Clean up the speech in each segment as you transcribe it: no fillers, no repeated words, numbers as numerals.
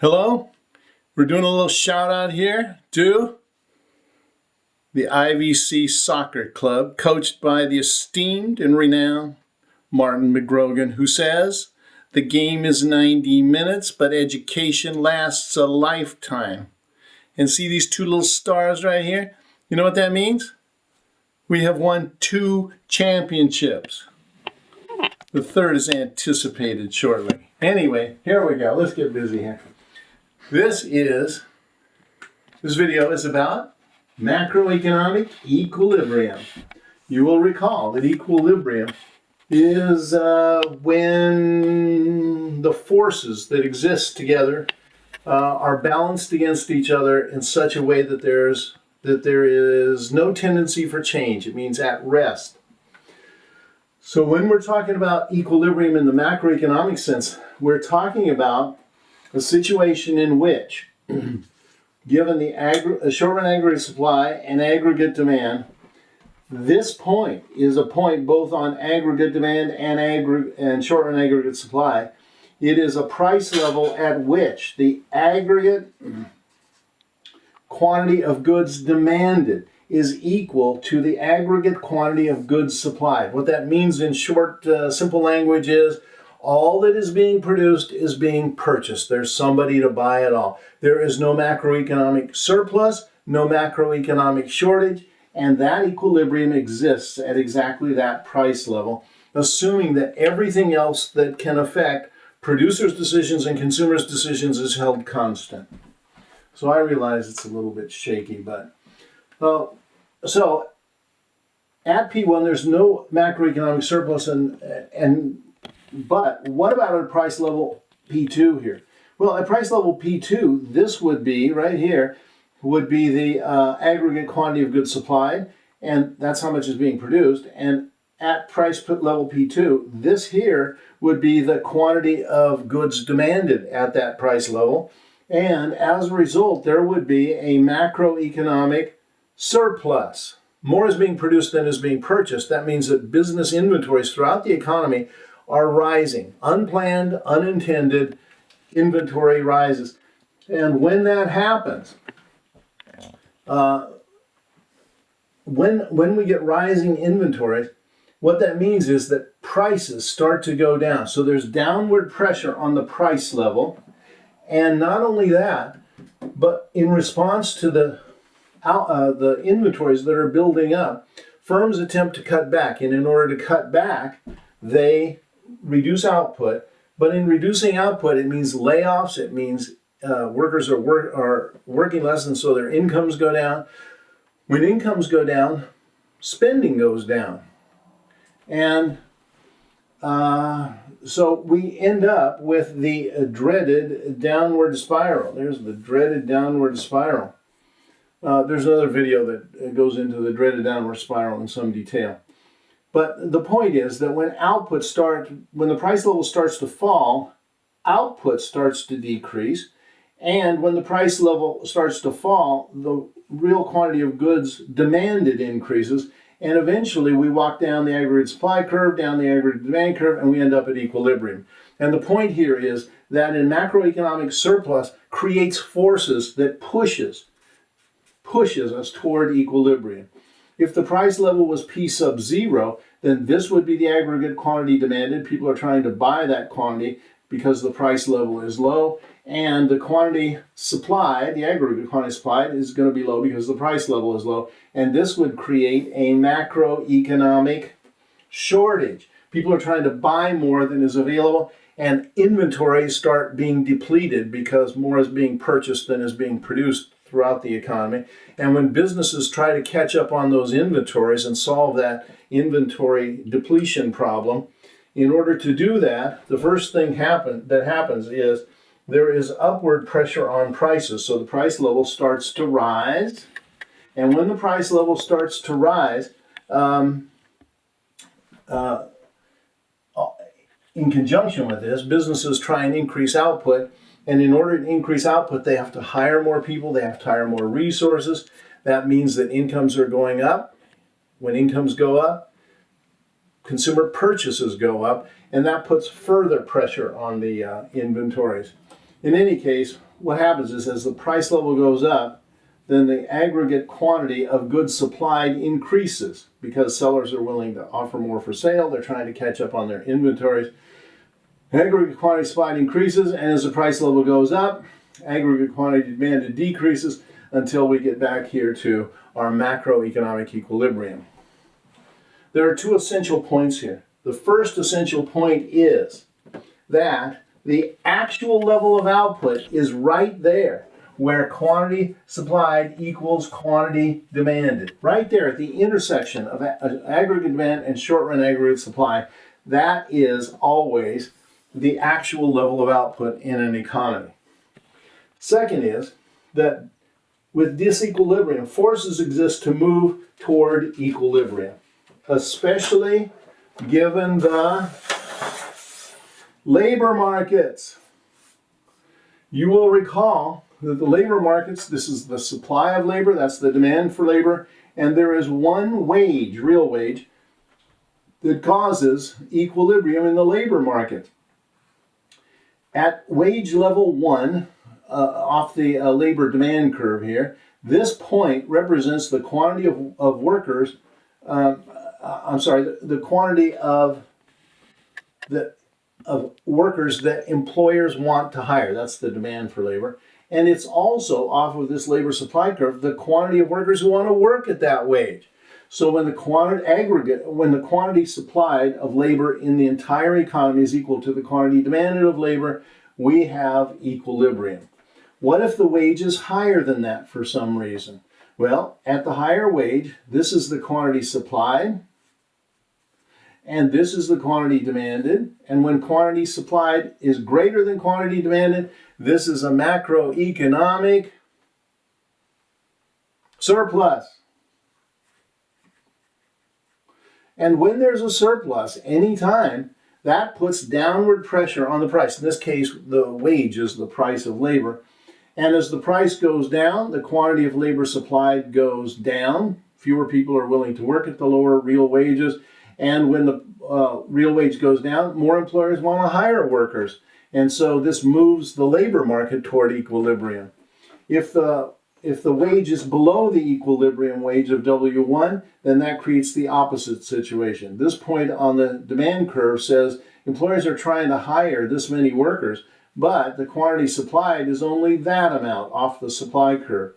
Hello, we're doing a little shout out here to the IVC Soccer Club, coached by the esteemed and renowned Martin McNeil, who says, "The game is 90 minutes, but education lasts a lifetime." And see these two little stars right here? You know what that means? We have won 2 championships. The third is anticipated shortly. Anyway, here we go. Let's get busy here. This video is about macroeconomic equilibrium. You will recall that equilibrium is when the forces that exist together are balanced against each other in such a way that there is no tendency for change. It means at rest. So when we're talking about equilibrium in the macroeconomic sense, we're talking about a situation in which, given the short-run aggregate supply and aggregate demand, this point is a point both on aggregate demand and short-run aggregate supply. It is a price level at which the aggregate quantity of goods demanded is equal to the aggregate quantity of goods supplied. What that means in short, simple language is all that is being produced is being purchased. There's somebody to buy it all. There is no macroeconomic surplus, no macroeconomic shortage, and that equilibrium exists at exactly that price level, assuming that everything else that can affect producers' decisions and consumers' decisions is held constant. So I realize it's a little bit shaky, but so at P1 there's no macroeconomic surplus, but what about at price level P2 here? Well, at price level P2, this would be, right here, would be the aggregate quantity of goods supplied, and that's how much is being produced. And at price level P2, this here would be the quantity of goods demanded at that price level. And as a result, there would be a macroeconomic surplus. More is being produced than is being purchased. That means that business inventories throughout the economy are rising. Unplanned, unintended inventory rises. And when that happens, when we get rising inventories, what that means is that prices start to go down. So there's downward pressure on the price level. And not only that, but in response to the inventories that are building up, firms attempt to cut back. And in order to cut back, they reduce output. But in reducing output, it means layoffs. It means workers are working less, and so their incomes go down. When incomes go down, spending goes down. And so we end up with the dreaded downward spiral. There's the dreaded downward spiral. There's another video that goes into the dreaded downward spiral in some detail. But the point is that when the price level starts to fall, output starts to decrease. And when the price level starts to fall, the real quantity of goods demanded increases. And eventually we walk down the aggregate supply curve, down the aggregate demand curve, and we end up at equilibrium. And the point here is that in macroeconomic surplus creates forces that pushes us toward equilibrium. If the price level was P sub 0, then this would be the aggregate quantity demanded. People are trying to buy that quantity because the price level is low. And the quantity supplied, the aggregate quantity supplied, is going to be low because the price level is low. And this would create a macroeconomic shortage. People are trying to buy more than is available, and inventories start being depleted because more is being purchased than is being produced throughout the economy. And when businesses try to catch up on those inventories and solve that inventory depletion problem, in order to do that, the first thing that happens is there is upward pressure on prices. So the price level starts to rise. And when the price level starts to rise, in conjunction with this, businesses try and increase output. And in order to increase output, they have to hire more people. They have to hire more resources. That means that incomes are going up. When incomes go up, consumer purchases go up, and that puts further pressure on the inventories. In any case, what happens is as the price level goes up, then the aggregate quantity of goods supplied increases because sellers are willing to offer more for sale. They're trying to catch up on their inventories. Aggregate quantity supplied increases, and as the price level goes up, aggregate quantity demanded decreases until we get back here to our macroeconomic equilibrium. There are two essential points here. The first essential point is that the actual level of output is right there where quantity supplied equals quantity demanded. Right there at the intersection of aggregate demand and short-run aggregate supply, that is always the actual level of output in an economy. Second is that with disequilibrium, forces exist to move toward equilibrium, especially given the labor markets. You will recall that the labor markets, this is the supply of labor, that's the demand for labor, and there is one wage, real wage, that causes equilibrium in the labor market. At wage level 1, off the labor demand curve here, this point represents the quantity of workers, the quantity of workers that employers want to hire. That's the demand for labor. And it's also, off of this labor supply curve, the quantity of workers who want to work at that wage. So when the quantity supplied of labor in the entire economy is equal to the quantity demanded of labor, we have equilibrium. What if the wage is higher than that for some reason? Well, at the higher wage, this is the quantity supplied, and this is the quantity demanded. And when quantity supplied is greater than quantity demanded, this is a macroeconomic surplus. And when there's a surplus, anytime, that puts downward pressure on the price. In this case, the wage is the price of labor. And as the price goes down, the quantity of labor supplied goes down. Fewer people are willing to work at the lower real wages. And when the real wage goes down, more employers want to hire workers. And so this moves the labor market toward equilibrium. If the wage is below the equilibrium wage of W1, then that creates the opposite situation. This point on the demand curve says employers are trying to hire this many workers, but the quantity supplied is only that amount off the supply curve.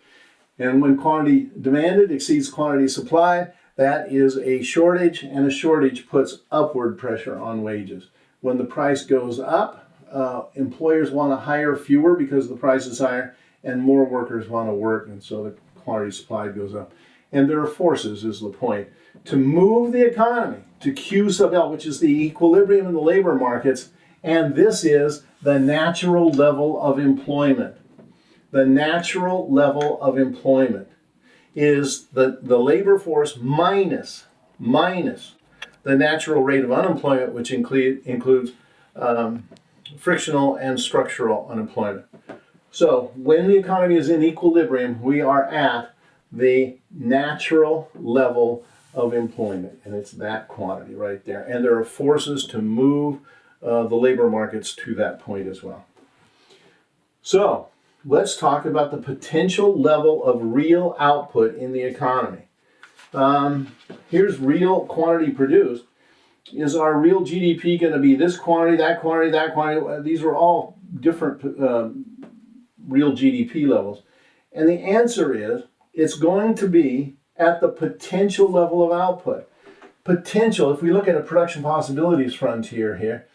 And when quantity demanded exceeds quantity supplied, that is a shortage, and a shortage puts upward pressure on wages. When the price goes up, employers want to hire fewer because the price is higher, and more workers want to work, and so the quantity supplied goes up. And there are forces, is the point, to move the economy to Q sub L, which is the equilibrium in the labor markets, and this is the natural level of employment. The natural level of employment is the labor force minus the natural rate of unemployment, which includes frictional and structural unemployment. So when the economy is in equilibrium, we are at the natural level of employment, and it's that quantity right there. And there are forces to move the labor markets to that point as well. So let's talk about the potential level of real output in the economy. Here's real quantity produced. Is our real GDP going to be this quantity, that quantity, that quantity? These are all different real GDP levels. And the answer is it's going to be at the potential level of output. Potential, if we look at a production possibilities frontier here,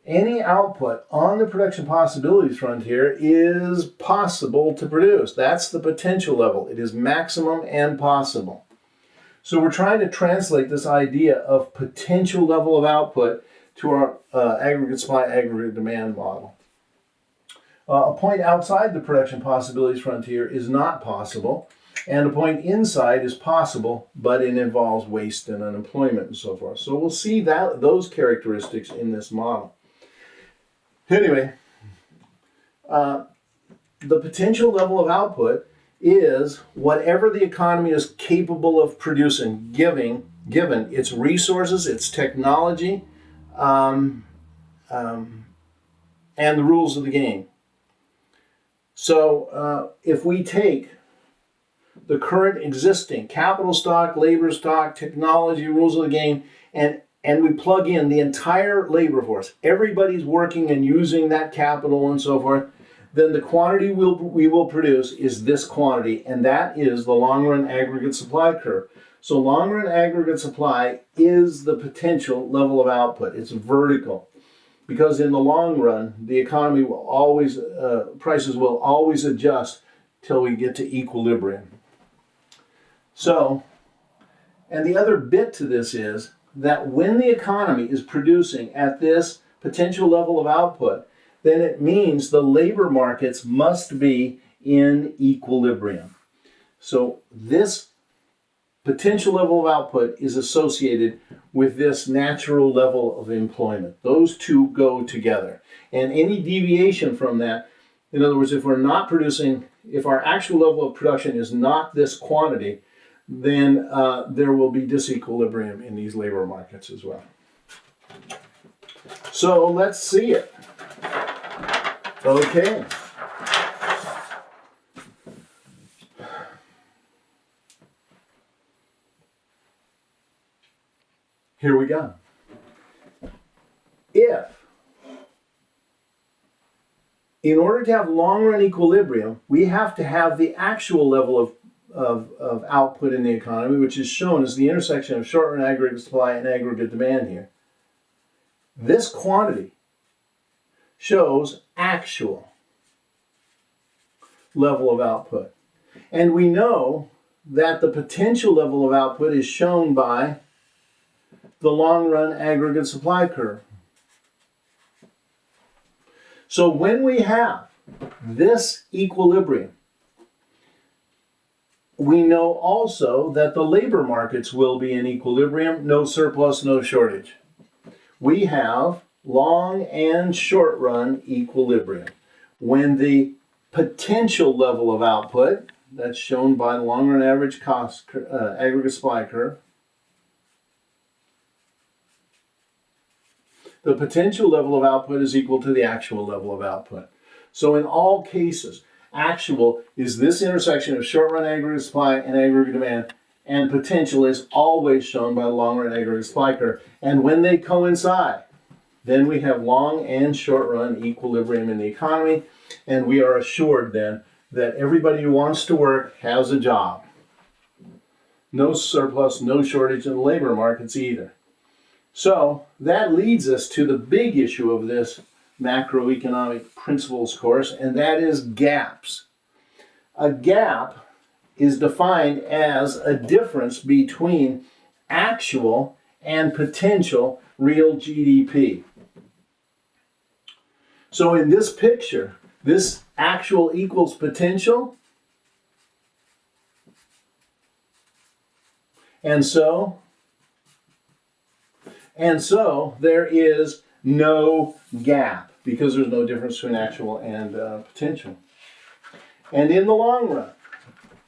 any output on the production possibilities frontier is possible to produce. That's the potential level. It is maximum and possible. So we're trying to translate this idea of potential level of output to our aggregate supply, aggregate demand model. A point outside the production possibilities frontier is not possible, and a point inside is possible, but it involves waste and unemployment and so forth. So we'll see those characteristics in this model. Anyway, the potential level of output is whatever the economy is capable of producing, given its resources, its technology, and the rules of the game. So if we take the current existing capital stock, labor stock, technology, rules of the game, and we plug in the entire labor force, everybody's working and using that capital and so forth, then the quantity we will produce is this quantity, and that is the long-run aggregate supply curve. So long-run aggregate supply is the potential level of output. It's vertical, because in the long run, the economy will always, prices will always adjust till we get to equilibrium. So, and the other bit to this is that when the economy is producing at this potential level of output, then it means the labor markets must be in equilibrium. So this potential level of output is associated with this natural level of employment. Those two go together. And any deviation from that, in other words, if we're not producing, if our actual level of production is not this quantity, then there will be disequilibrium in these labor markets as well. So let's see it. Okay. Here we go. In order to have long-run equilibrium, we have to have the actual level of output in the economy, which is shown as the intersection of short-run aggregate supply and aggregate demand here. This quantity shows actual level of output. And we know that the potential level of output is shown by the long-run aggregate supply curve. So when we have this equilibrium, we know also that the labor markets will be in equilibrium, no surplus, no shortage. We have long and short run equilibrium. When the potential level of output, that's shown by the long run average cost aggregate supply curve, the potential level of output is equal to the actual level of output. So in all cases, actual is this intersection of short-run aggregate supply and aggregate demand, and potential is always shown by the long-run aggregate supply curve. And when they coincide, then we have long and short-run equilibrium in the economy, and we are assured then that everybody who wants to work has a job. No surplus, no shortage in the labor markets either. So that leads us to the big issue of this macroeconomic principles course, and that is gaps. A gap is defined as a difference between actual and potential real GDP. So in this picture, this actual equals potential, and so there is no gap because there's no difference between actual and potential. And in the long run,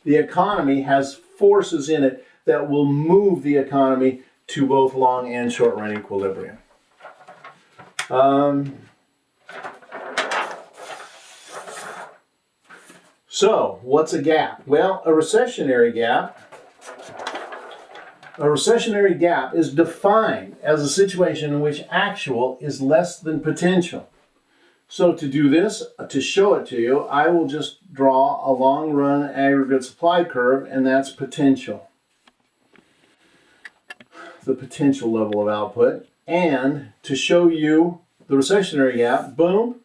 the economy has forces in it that will move the economy to both long and short run equilibrium. So what's a gap? Well, a recessionary gap is defined as a situation in which actual is less than potential. So to do this, to show it to you, I will just draw a long-run aggregate supply curve, and that's potential. The potential level of output. And to show you the recessionary gap, boom,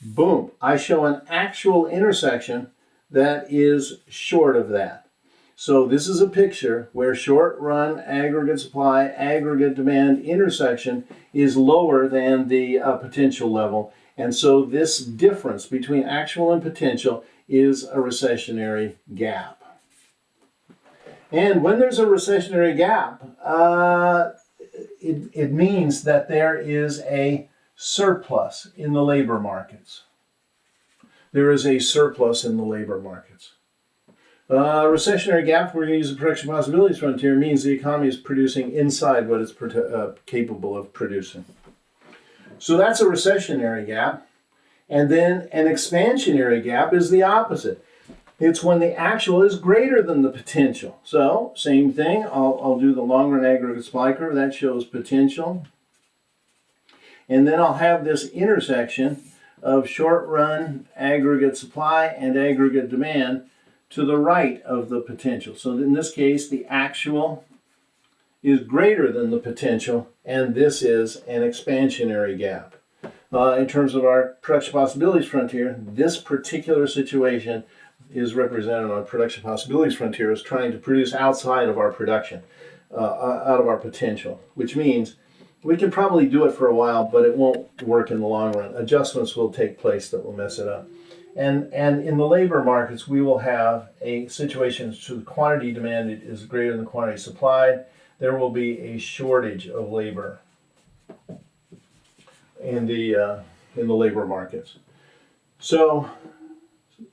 boom, I show an actual intersection that is short of that. So this is a picture where short-run aggregate supply, aggregate demand intersection is lower than the potential level. And so this difference between actual and potential is a recessionary gap. And when there's a recessionary gap, it means that there is a surplus in the labor markets. There is a surplus in the labor markets. Recessionary gap, we're going to use the production possibilities frontier, means the economy is producing inside what it's capable of producing. So that's a recessionary gap. And then an expansionary gap is the opposite. It's when the actual is greater than the potential. So, same thing, I'll do the long run aggregate supply curve. That shows potential. And then I'll have this intersection of short run aggregate supply and aggregate demand to the right of the potential. So in this case, the actual is greater than the potential, and this is an expansionary gap. In terms of our production possibilities frontier, this particular situation is represented on production possibilities frontier as trying to produce outside of our production, out of our potential, which means we can probably do it for a while, but it won't work in the long run. Adjustments will take place that will mess it up. And in the labor markets, we will have a situation so the quantity demanded is greater than the quantity supplied. There will be a shortage of labor in the labor markets. So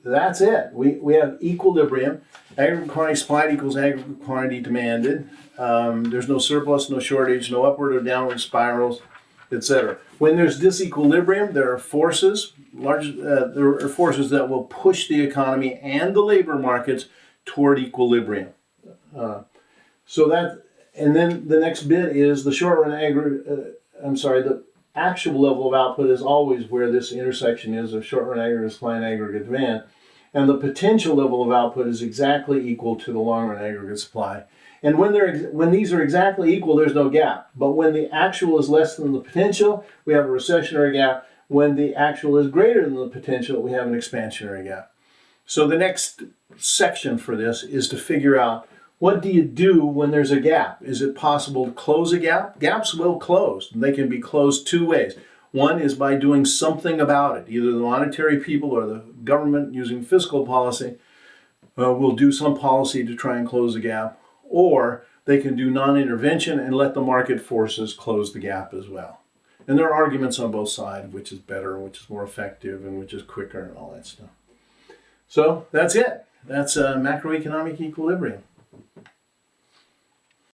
that's it. We have equilibrium. Aggregate quantity supplied equals aggregate quantity demanded. There's no surplus, no shortage, no upward or downward spirals, etc. When there's disequilibrium, there are forces, there are forces that will push the economy and the labor markets toward equilibrium. And then the next bit is the short run the actual level of output is always where this intersection is of short run aggregate supply and aggregate demand. And the potential level of output is exactly equal to the long run aggregate supply. And when these are exactly equal, there's no gap. But when the actual is less than the potential, we have a recessionary gap. When the actual is greater than the potential, we have an expansionary gap. So the next section for this is to figure out, what do you do when there's a gap? Is it possible to close a gap? Gaps will close. They can be closed two ways. One is by doing something about it. Either the monetary people or the government using fiscal policy will do some policy to try and close the gap. Or they can do non-intervention and let the market forces close the gap as well. And there are arguments on both sides, which is better, which is more effective, and which is quicker, and all that stuff. So that's it. That's macroeconomic equilibrium.